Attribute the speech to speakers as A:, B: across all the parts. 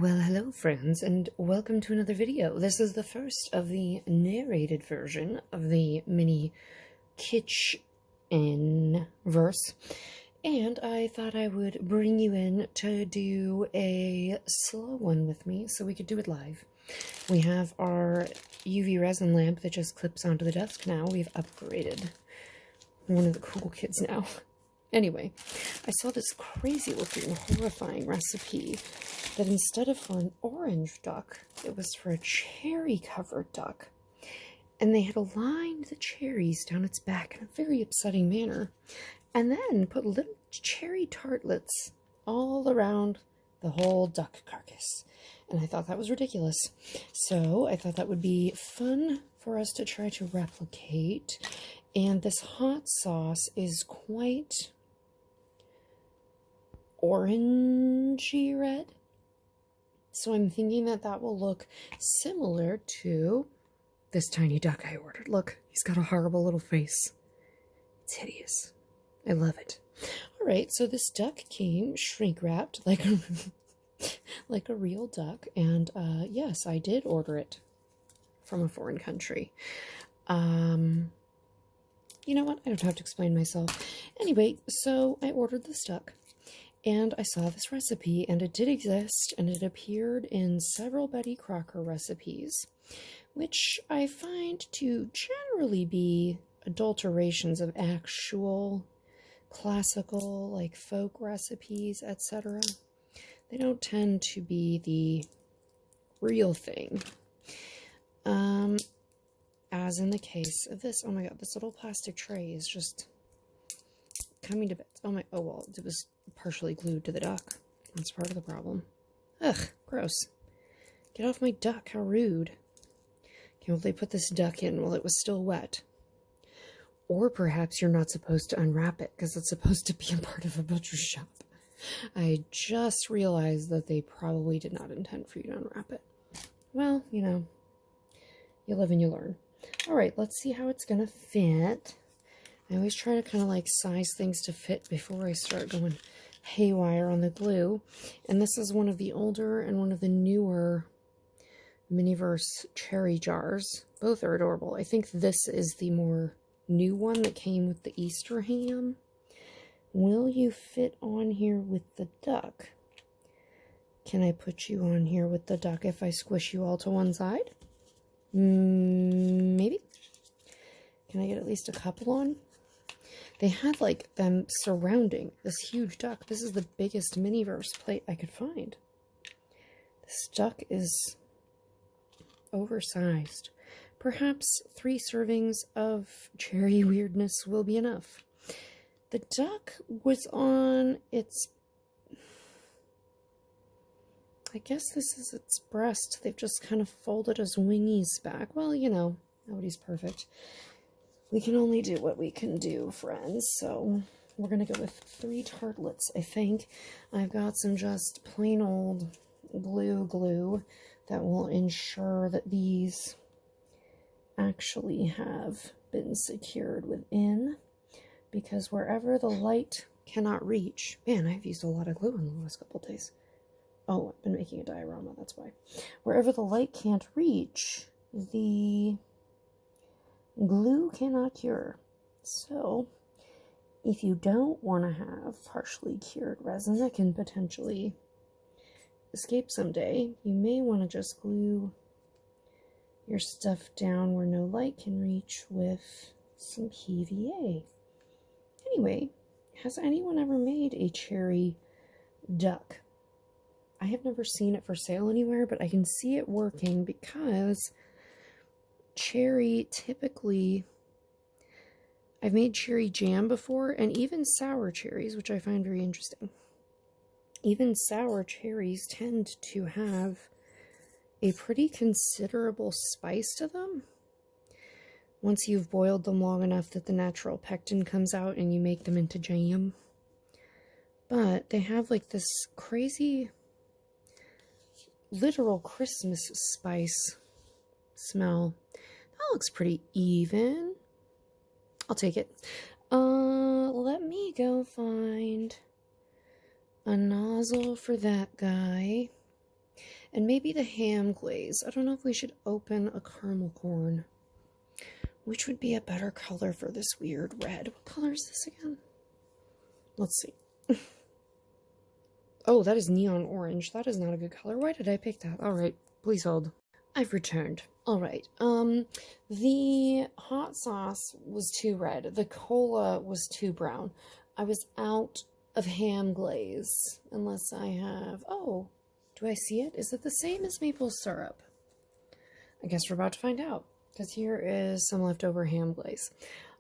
A: Well, hello friends, and welcome to another video. This is the first of the narrated version of the Mini Kitsch-en verse, and I thought I would bring you in to do a slow one with me so we could do it live. We have our UV resin lamp that just clips onto the desk now. We've upgraded. We're one of the cool kids now. Anyway, I saw this crazy looking, horrifying recipe that instead of for an orange duck, it was for a cherry covered duck. And they had aligned the cherries down its back in a very upsetting manner, and then put little cherry tartlets all around the whole duck carcass. And I thought that was ridiculous. So I thought that would be fun for us to try to replicate. And this hot sauce is quite orangey red. So I'm thinking that that will look similar to this tiny duck I ordered. Look, he's got a horrible little face. It's hideous. I love it. All right, so this duck came shrink wrapped like a, like a real duck. And yes, I did order it from a foreign country. You know what? I don't have to explain myself. Anyway, so I ordered this duck. And I saw this recipe, and it did exist, and it appeared in several Betty Crocker recipes, which I find to generally be adulterations of actual classical, like folk recipes, etc. They don't tend to be the real thing. As in the case of this. Oh my god, this little plastic tray is just coming to bits. Oh well, it was partially glued to the duck. That's part of the problem. Ugh, gross. Get off my duck, how rude. Can't believe they put this duck in while it was still wet. Or perhaps you're not supposed to unwrap it, because it's supposed to be a part of a butcher shop. I just realized that they probably did not intend for you to unwrap it. Well, you know, you live and you learn. Alright, let's see how it's gonna fit. I always try to kind of like size things to fit before I start going haywire on the glue. And this is one of the older and one of the newer Miniverse cherry jars. Both are adorable. I think this is the more new one that came with the Easter ham. Will you fit on here with the duck? Can I put you on here with the duck if I squish you all to one side? Maybe. Can I get at least a couple on? They had, like, them surrounding this huge duck. This is the biggest Miniverse plate I could find. This duck is oversized. Perhaps 3 servings of cherry weirdness will be enough. The duck was on its... I guess this is its breast. They've just kind of folded his wingies back. Well, you know, nobody's perfect. We can only do what we can do, friends. So we're going to go with 3 tartlets, I think. I've got some just plain old blue glue that will ensure that these actually have been secured within. Because wherever the light cannot reach... Man, I've used a lot of glue in the last couple of days. Oh, I've been making a diorama, that's why. Wherever the light can't reach, the glue cannot cure. So, if you don't want to have partially cured resin that can potentially escape someday, you may want to just glue your stuff down where no light can reach with some PVA. Anyway, has anyone ever made a cherry duck? I have never seen it for sale anywhere, but I can see it working because cherry typically... I've made cherry jam before, and even sour cherries, which I find very interesting. Even sour cherries tend to have a pretty considerable spice to them once you've boiled them long enough that the natural pectin comes out and you make them into jam. But they have like this crazy... literal Christmas spice smell. That looks pretty even. I'll take it. Let me go find a nozzle for that guy. And maybe the ham glaze. I don't know if we should open a caramel corn. Which would be a better color for this weird red? What color is this again? Let's see. Oh, that is neon orange. That is not a good color. Why did I pick that? Alright, please hold. I've returned. Alright, the hot sauce was too red. The cola was too brown. I was out of ham glaze. Unless I have... Oh, do I see it? Is it the same as maple syrup? I guess we're about to find out. Because here is some leftover ham glaze.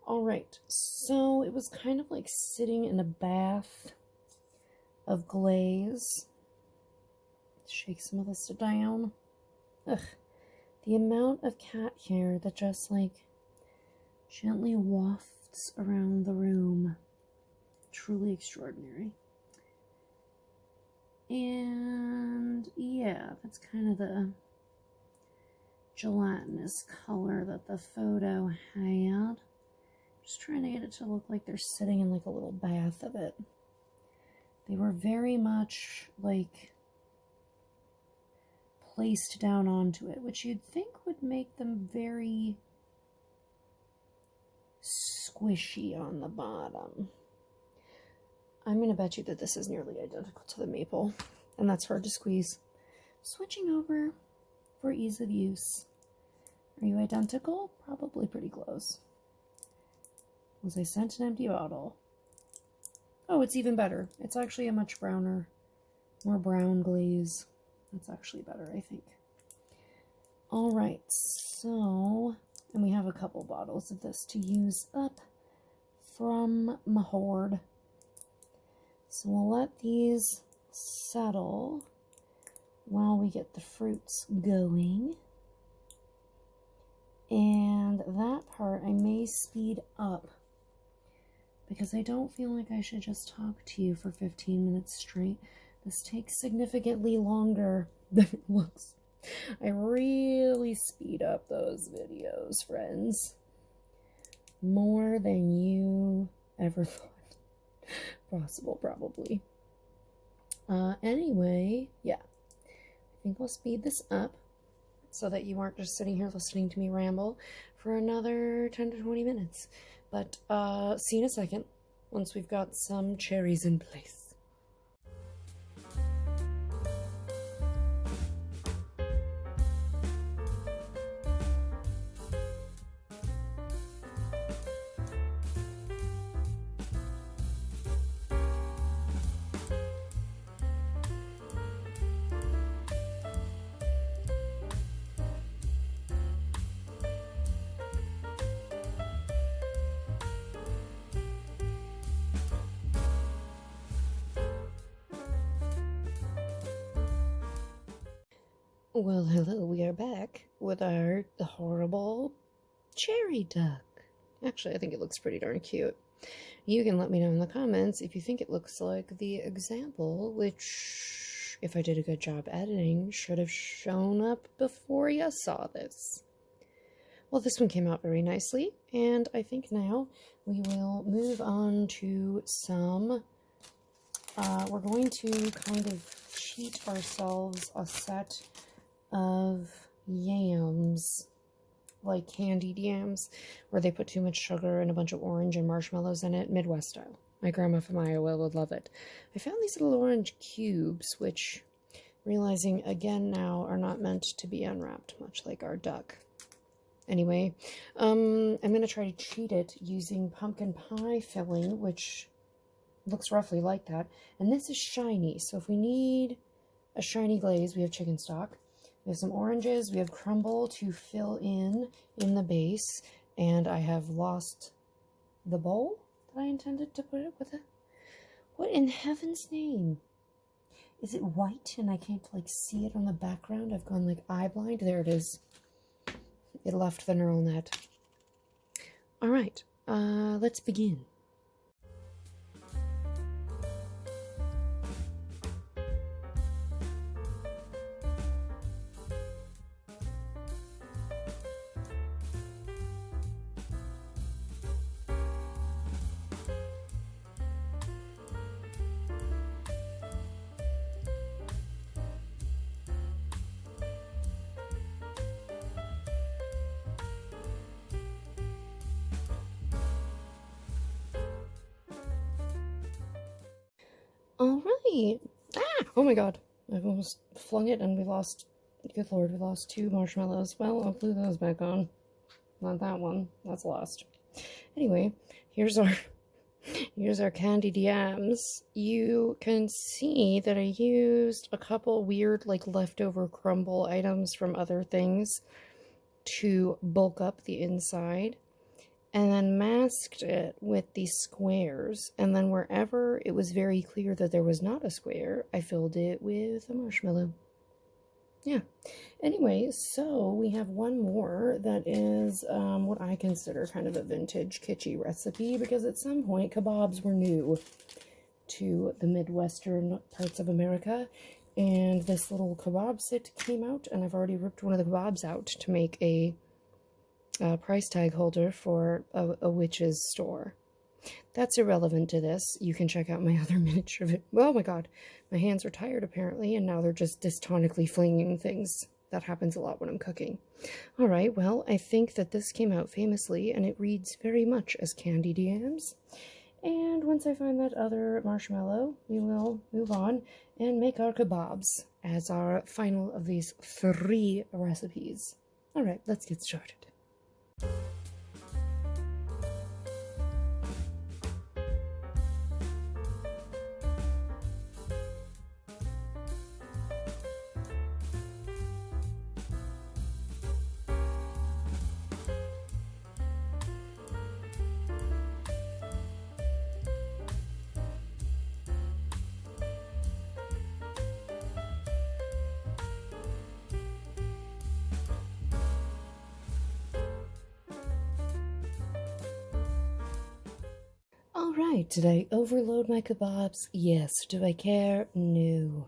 A: Alright, so it was kind of like sitting in a bath of glaze. Shake some of this down. Ugh. The amount of cat hair that just like gently wafts around the room. Truly extraordinary. And yeah, that's kind of the gelatinous color that the photo had. Just trying to get it to look like they're sitting in like a little bath of it. They were very much like placed down onto it, which you'd think would make them very squishy on the bottom. I'm going to bet you that this is nearly identical to the maple, and that's hard to squeeze. Switching over for ease of use. Are you identical? Probably pretty close. Was I sent an empty bottle? Oh, it's even better. It's actually a much browner, more brown glaze. That's actually better, I think. All right, so, and we have a couple bottles of this to use up from my hoard. So we'll let these settle while we get the fruits going. And that part I may speed up because I don't feel like I should just talk to you for 15 minutes straight. This takes significantly longer than it looks. I really speed up those videos, friends. More than you ever thought possible, probably. Anyway, yeah. I think we'll speed this up so that you aren't just sitting here listening to me ramble for another 10 to 20 minutes. But see you in a second once we've got some cherries in place. Well, hello, we are back with our horrible cherry duck. Actually, I think it looks pretty darn cute. You can let me know in the comments if you think it looks like the example, which, if I did a good job editing, should have shown up before you saw this. Well, this one came out very nicely, and I think now we will move on to some... we're going to kind of cheat ourselves a set of yams, like candied yams, where they put too much sugar and a bunch of orange and marshmallows in it, Midwest style. My grandma from Iowa would love it. I found these little orange cubes, which, realizing again now, are not meant to be unwrapped, much like our duck. Anyway, I'm going to try to cheat it using pumpkin pie filling, which looks roughly like that. And this is shiny, so if we need a shiny glaze, we have chicken stock. We have some oranges, we have crumble to fill in the base, and I have lost the bowl that I intended to put it with it. What in heaven's name? Is it white and I can't like see it on the background? I've gone like eye blind. There it is. It left the neural net. All right, let's begin. All right. Ah! Oh my god. I've almost flung it and we lost. Good lord, we lost 2 marshmallows. Well, I'll glue those back on. Not that one. That's lost. Anyway, here's our candied yams. You can see that I used a couple weird, like, leftover crumble items from other things to bulk up the inside, and then masked it with these squares, and then wherever it was very clear that there was not a square, I filled it with a marshmallow. Yeah. Anyway, so we have one more that is what I consider kind of a vintage kitschy recipe, because at some point kabobs were new to the Midwestern parts of America, and this little kebab set came out, and I've already ripped one of the kebabs out to make a price tag holder for a witch's store. That's irrelevant to this. You can check out my other miniature video. Oh my god, my hands are tired apparently, and now they're just dystonically flinging things. That happens a lot when I'm cooking. Alright, well, I think that this came out famously, and it reads very much as candied yams. And once I find that other marshmallow, we will move on and make our kebabs as our final of these 3 recipes. Alright, let's get started. Alright, did I overload my kebabs? Yes. Do I care? No.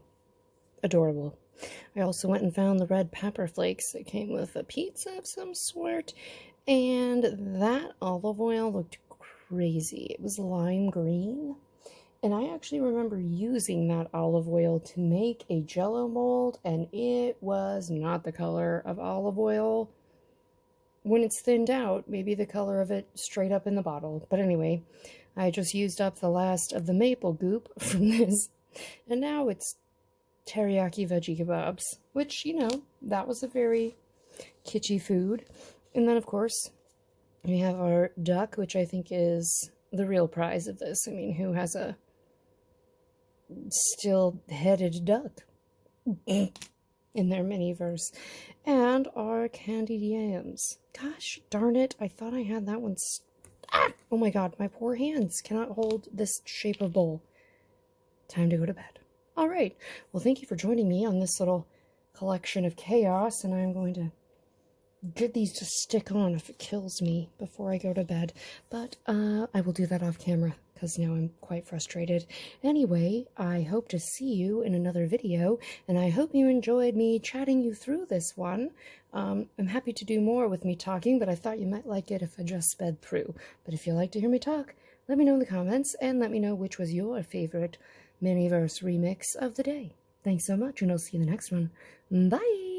A: Adorable. I also went and found the red pepper flakes that came with a pizza of some sort, and that olive oil looked crazy. It was lime green, and I actually remember using that olive oil to make a jello mold, and it was not the color of olive oil when it's thinned out, maybe the color of it straight up in the bottle. But anyway, I just used up the last of the maple goop from this, and now it's teriyaki veggie kebabs, which, you know, that was a very kitschy food. And then, of course, we have our duck, which I think is the real prize of this. I mean, who has a still-headed duck in their mini-verse? And our candied yams. Gosh darn it, I thought I had that one. Oh my god, my poor hands cannot hold this shape of bowl. Time to go to bed. Alright, well, thank you for joining me on this little collection of chaos, and I'm going to get these to stick on if it kills me before I go to bed. But I will do that off camera, because now I'm quite frustrated. Anyway, I hope to see you in another video, and I hope you enjoyed me chatting you through this one. I'm happy to do more with me talking, but I thought you might like it if I just sped through. But if you like to hear me talk, let me know in the comments, and let me know which was your favorite Miniverse remix of the day. Thanks so much, and I'll see you in the next one. Bye!